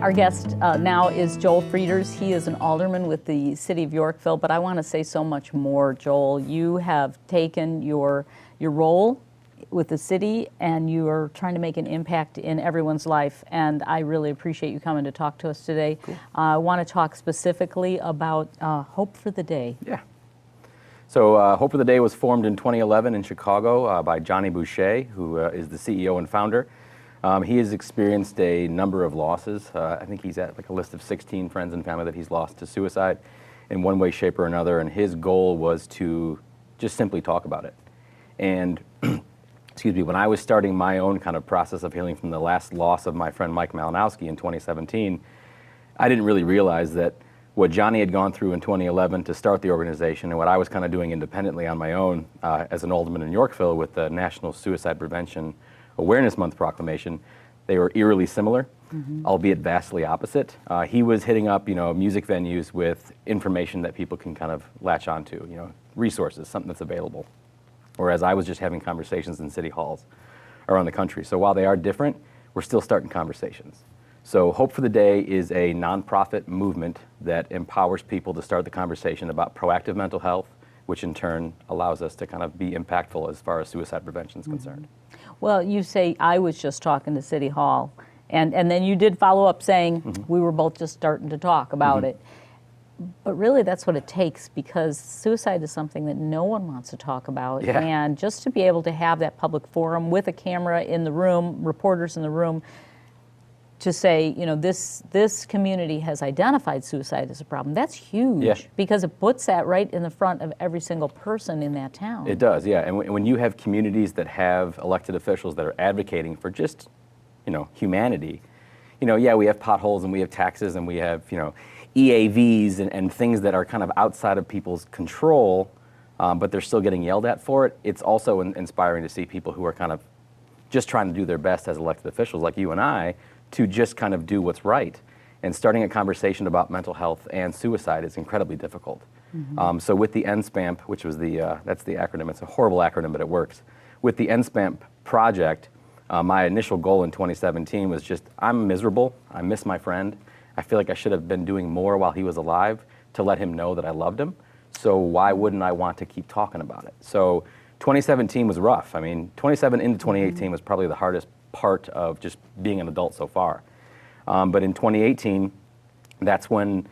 Our guest now is Joel Frieders. He is an alderman with the city of Yorkville, but I want to say so much more, Joel. You have taken your role with the city and you are trying to make an impact in everyone's life, and I really appreciate you coming to talk to us today. Cool. I want to talk specifically about Hope for the Day. Yeah. So Hope for the Day was formed in 2011 in Chicago by Johnny Boucher, who is the CEO and founder. He has experienced a number of losses. I think he's at like a list of 16 friends and family that he's lost to suicide in one way, shape, or another, and his goal was to just simply talk about it. And excuse me, when I was starting my own kind of process of healing from the last loss of my friend Mike Malinowski in 2017, I didn't really realize that what Johnny had gone through in 2011 to start the organization and what I was kind of doing independently on my own as an alderman in Yorkville with the National Suicide Prevention Awareness Month proclamation, they were eerily similar, albeit vastly opposite. He was hitting up, music venues with information that people can kind of latch onto, resources, something that's available. Whereas I was just having conversations in city halls around the country. So while they are different, we're still starting conversations. So Hope for the Day is a nonprofit movement that empowers people to start the conversation about proactive mental health, which in turn allows us to kind of be impactful as far as suicide prevention is concerned. Well, you say, I was just talking to City Hall, and then you did follow up saying we were both just starting to talk about it. But really that's what it takes, because suicide is something that no one wants to talk about. Yeah. And just to be able to have that public forum with a camera in the room, reporters in the room, to say, this community has identified suicide as a problem, that's huge, because it puts that right in the front of every single person in that town. It does, yeah. And when you have communities that have elected officials that are advocating for just, humanity, we have potholes and we have taxes and we have, EAVs and things that are kind of outside of people's control, but they're still getting yelled at for it. It's also inspiring to see people who are kind of just trying to do their best as elected officials like you and I to just kind of do what's right. And starting a conversation about mental health and suicide is incredibly difficult. So with the NSPAMP, which was that's the acronym, it's a horrible acronym, but it works. With the NSPAMP project, my initial goal in 2017 was just, I'm miserable, I miss my friend, I feel like I should have been doing more while he was alive to let him know that I loved him. So why wouldn't I want to keep talking about it? So 2017 was rough. I mean, 27 into 2018 was probably the hardest part of just being an adult so far. But in 2018, that's when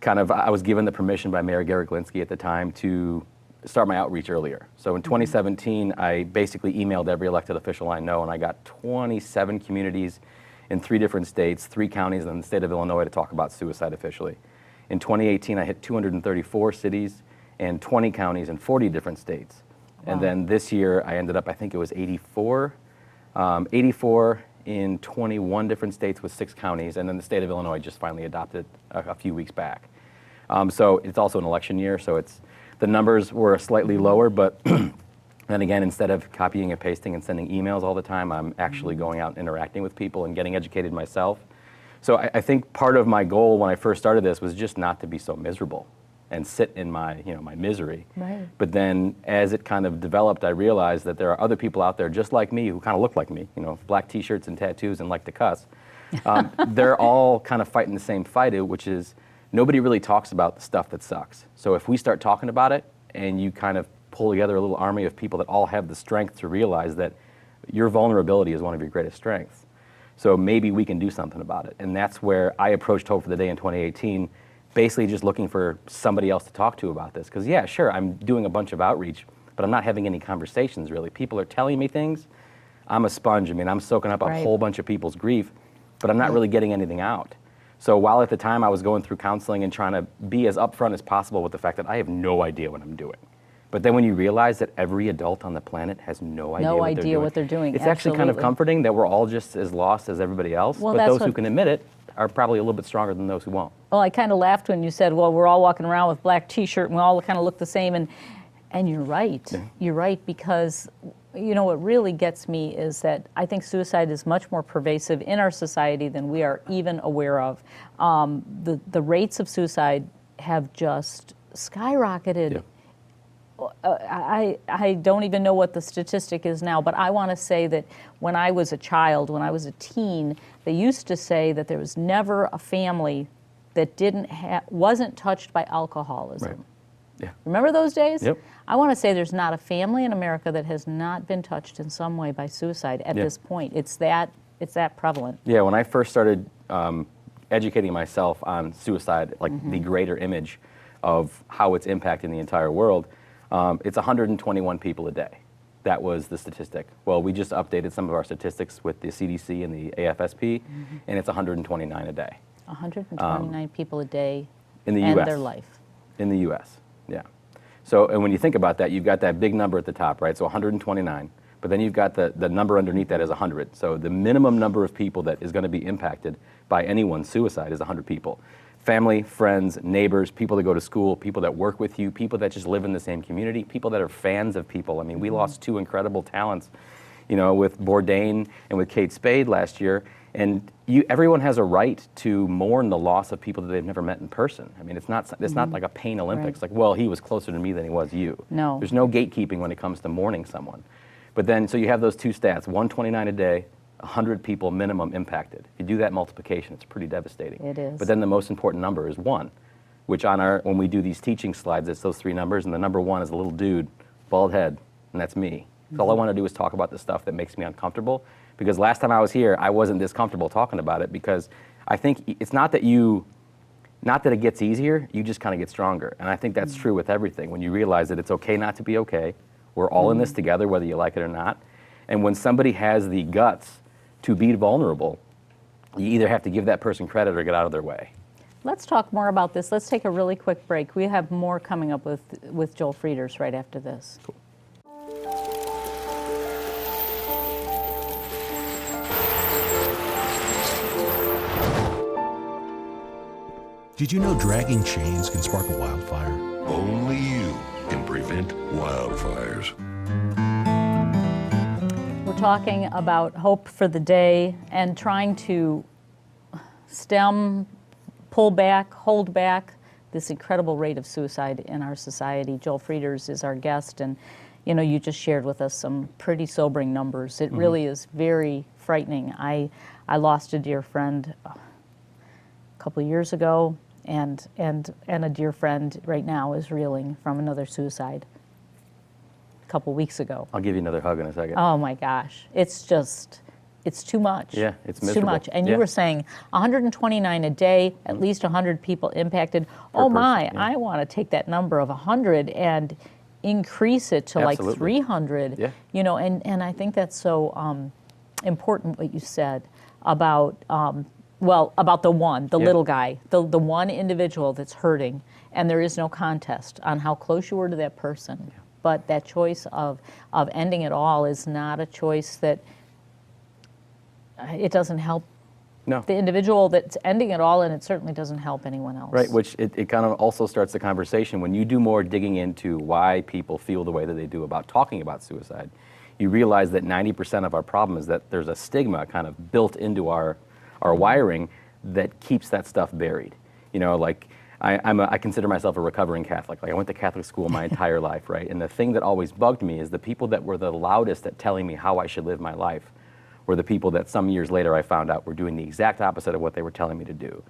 kind of I was given the permission by Mayor Gary Glinsky at the time to start my outreach earlier. So in 2017, I basically emailed every elected official I know, and I got 27 communities in 3 different states, 3 counties, and the state of Illinois to talk about suicide officially. In 2018, I hit 234 cities and 20 counties in 40 different states. Wow. And then this year, I ended up, I think it was 84 in 21 different states with 6 counties, and then the state of Illinois just finally adopted a few weeks back. So it's also an election year, so the numbers were slightly lower, but then again, instead of copying and pasting and sending emails all the time, I'm actually going out and interacting with people and getting educated myself. So I think part of my goal when I first started this was just not to be so miserable and sit in my, my misery. Right. But then as it kind of developed, I realized that there are other people out there just like me who kind of look like me, black t-shirts and tattoos and like to cuss. They're all kind of fighting the same fight, which is nobody really talks about the stuff that sucks. So if we start talking about it and you kind of pull together a little army of people that all have the strength to realize that your vulnerability is one of your greatest strengths. So maybe we can do something about it. And that's where I approached Hope for the Day in 2018, basically just looking for somebody else to talk to about this. Because yeah, sure, I'm doing a bunch of outreach, but I'm not having any conversations really. People are telling me things. I'm a sponge. I mean, I'm soaking up a whole bunch of people's grief, but I'm not really getting anything out. So while at the time I was going through counseling and trying to be as upfront as possible with the fact that I have no idea what I'm doing. But then when you realize that every adult on the planet has no idea what they're doing, it's actually kind of comforting that we're all just as lost as everybody else. Well, but those who can admit it are probably a little bit stronger than those who won't. Well, I kind of laughed when you said, well, we're all walking around with black t-shirt and we all kind of look the same. And you're right. Yeah. You're right, because what really gets me is that I think suicide is much more pervasive in our society than we are even aware of. The rates of suicide have just skyrocketed. Yeah. I don't even know what the statistic is now, but I want to say that when I was a child, when I was a teen, they used to say that there was never a family that wasn't touched by alcoholism. Right. Yeah. Remember those days? Yep. I want to say there's not a family in America that has not been touched in some way by suicide at Yeah. this point. It's that prevalent. Yeah, when I first started educating myself on suicide, like the greater image of how it's impacting the entire world, it's 121 people a day. That was the statistic. Well, we just updated some of our statistics with the CDC and the AFSP, and it's 129 a day. 129 people a day in the end US. their life. In the U.S., yeah. So, and when you think about that, you've got that big number at the top, right? So 129, but then you've got the number underneath that is 100. So the minimum number of people that is going to be impacted by anyone's suicide is 100 people. Family, friends, neighbors, people that go to school, people that work with you, people that just live in the same community, people that are fans of people. I mean, we lost two incredible talents, you know, with Bourdain and with Kate Spade last year. And everyone has a right to mourn the loss of people that they've never met in person. I mean, it's not like a pain Olympics. Right. Like, well, he was closer to me than he was you. No. There's no gatekeeping when it comes to mourning someone. But then, so you have those two stats, 129 a day, 100 people minimum impacted. If you do that multiplication, it's pretty devastating. It is. But then the most important number is 1, which when we do these teaching slides, it's those 3 numbers, and the number 1 is a little dude, bald head, and that's me. So all I want to do is talk about the stuff that makes me uncomfortable. Because last time I was here, I wasn't this comfortable talking about it, because I think it's not that it gets easier, you just kind of get stronger. And I think that's true with everything. When you realize that it's okay not to be okay, we're all in this together, whether you like it or not. And when somebody has the guts to be vulnerable, you either have to give that person credit or get out of their way. Let's talk more about this. Let's take a really quick break. We have more coming up with Joel Frieders right after this. Cool. Did you know dragging chains can spark a wildfire? Only you can prevent wildfires. We're talking about hope for the day and trying to stem, pull back, hold back this incredible rate of suicide in our society. Joel Frieders is our guest, and you know, you just shared with us some pretty sobering numbers. It really is very frightening. I lost a dear friend a couple of years ago, and a dear friend right now is reeling from another suicide a couple weeks ago. I'll give you another hug in a second. Oh my gosh, it's too much. Yeah, it's too miserable. much. And Yeah. you were saying 129 a day, at least 100 people impacted. Oh my, person, yeah. I want to take that number of 100 and increase it to like Absolutely. 300. Yeah. You know, and I think that's so important what you said about about the Yeah. little guy, the one individual that's hurting, and there is no contest on how close you were to that person. Yeah. But that choice of ending it all is not a choice that it doesn't help No. the individual that's ending it all, and it certainly doesn't help anyone else. Right, which it kind of also starts the conversation. When you do more digging into why people feel the way that they do about talking about suicide, you realize that 90% of our problem is that there's a stigma kind of built into our wiring that keeps that stuff buried. You know, like I consider myself a recovering Catholic. Like I went to Catholic school my entire life, right? And the thing that always bugged me is the people that were the loudest at telling me how I should live my life were the people that some years later I found out were doing the exact opposite of what they were telling me to do.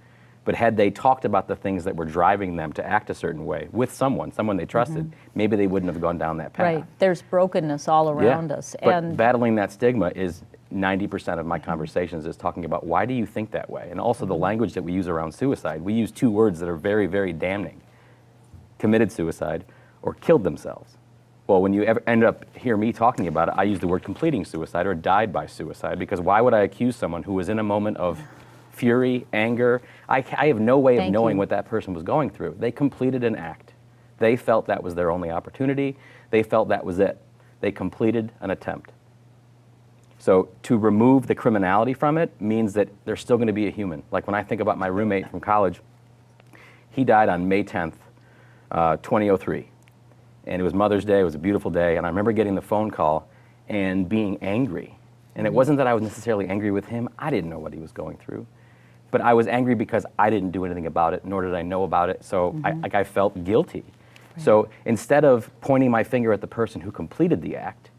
But had they talked about the things that were driving them to act a certain way with someone they trusted, maybe they wouldn't have gone down that path. Right. There's brokenness all around us. But And battling that stigma is 90% of my conversations is talking about why do you think that way? And also the language that we use around suicide. We use 2 words that are very, very damning. Committed suicide or killed themselves. Well, when you ever end up hear me talking about it, I use the word completing suicide or died by suicide, because why would I accuse someone who was in a moment of fury, anger? I have no way of Thank knowing you. what that person was going through. They completed an act. They felt that was their only opportunity. They felt that was it. They completed an attempt. So to remove the criminality from it means that they're still going to be a human. Like when I think about my roommate from college, he died on May 10th, 2003. And it was Mother's Day. It was a beautiful day. And I remember getting the phone call and being angry. And it wasn't that I was necessarily angry with him. I didn't know what he was going through. But I was angry because I didn't do anything about it, nor did I know about it. So I felt guilty. So instead of pointing my finger at the person who completed the act,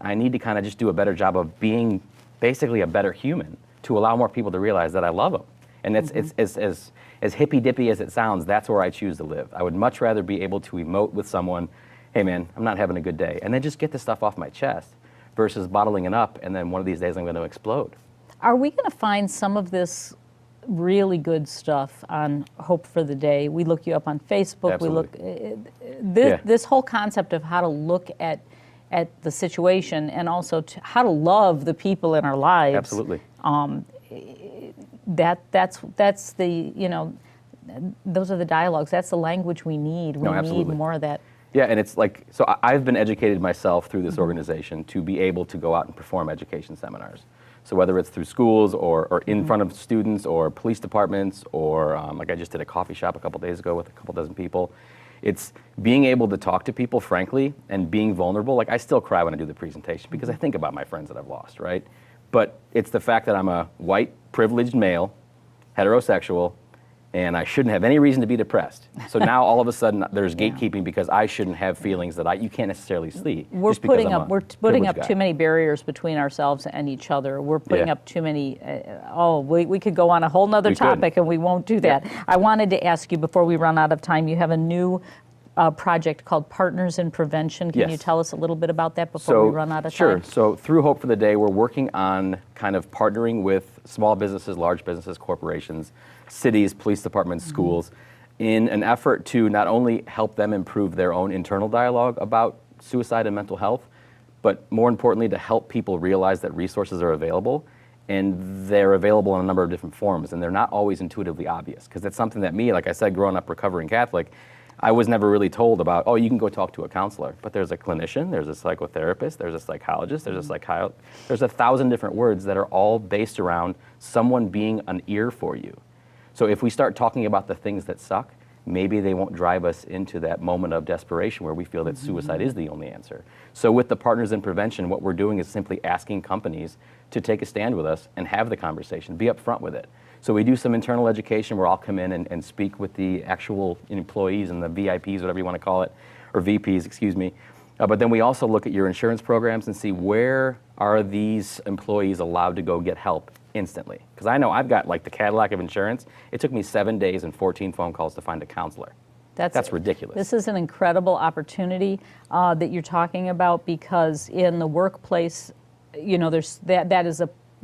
I need to kind of just do a better job of being basically a better human to allow more people to realize that I love them. And it's as hippy-dippy as it sounds, that's where I choose to live. I would much rather be able to emote with someone, hey man, I'm not having a good day, and then just get the stuff off my chest versus bottling it up, and then one of these days I'm going to explode. Are we going to find some of this really good stuff on Hope for the Day? We look you up on Facebook. Absolutely. We look this whole concept of how to look at the situation and also how to love the people in our lives. Absolutely. That's the those are the dialogues. That's the language we need. We need absolutely. more of that. Yeah, and it's like, so I've been educated myself through this organization to be able to go out and perform education seminars. So whether it's through schools or in front of students or police departments or like I just did a coffee shop a couple days ago with a couple dozen people, it's being able to talk to people frankly and being vulnerable. Like I still cry when I do the presentation because I think about my friends that I've lost, right? But it's the fact that I'm a white, privileged male, heterosexual, and I shouldn't have any reason to be depressed. So now all of a sudden there's gatekeeping because I shouldn't have feelings that you can't necessarily see. We're just because putting I'm up a we're putting privileged up guy. too many barriers between ourselves and each other. We're putting Yeah. up too many. We could go on a whole nother We could. topic, and we won't do that. I wanted to ask you before we run out of time. You have a new project called Partners in Prevention. Can you Yes. tell us a little bit about that before we run out of sure. time? So through Hope for the Day, we're working on kind of partnering with small businesses, large businesses, corporations, cities, police departments, schools, in an effort to not only help them improve their own internal dialogue about suicide and mental health, but more importantly, to help people realize that resources are available, and they're available in a number of different forms, and they're not always intuitively obvious, because that's something that me, like I said, growing up recovering Catholic, I was never really told about, oh, you can go talk to a counselor. But there's a clinician, there's a psychotherapist, there's a psychologist, there's a psychiatrist. There's 1,000 different words that are all based around someone being an ear for you. So if we start talking about the things that suck, maybe they won't drive us into that moment of desperation where we feel that suicide is the only answer. So with the Partners in Prevention, what we're doing is simply asking companies to take a stand with us and have the conversation, be upfront with it. So we do some internal education where I'll come in and speak with the actual employees and the VIPs, whatever you want to call it, or VPs, excuse me. But then we also look at your insurance programs and see where are these employees allowed to go get help instantly. Because I know I've got like the Cadillac of insurance. It took me 7 days and 14 phone calls to find a counselor. That's ridiculous. This is an incredible opportunity that you're talking about, because in the workplace,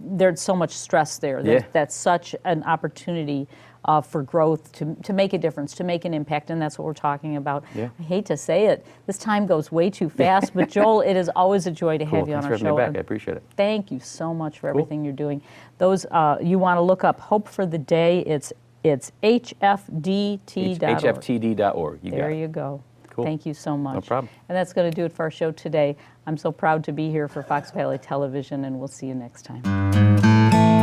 there's so much stress there. Yeah. That's such an opportunity for growth, to make a difference, to make an impact, and that's what we're talking about. Yeah. I hate to say it, this time goes way too fast, but Joel, it is always a joy to have you on Thanks our for having me show. back. I appreciate it. Thank you so much for everything you're doing. Those you want to look up Hope for the Day. It's hfdt.org. hftd.org. You got There it. you go. Cool. Thank you so much. No problem. And that's going to do it for our show today. I'm so proud to be here for Fox Valley Television, and we'll see you next time.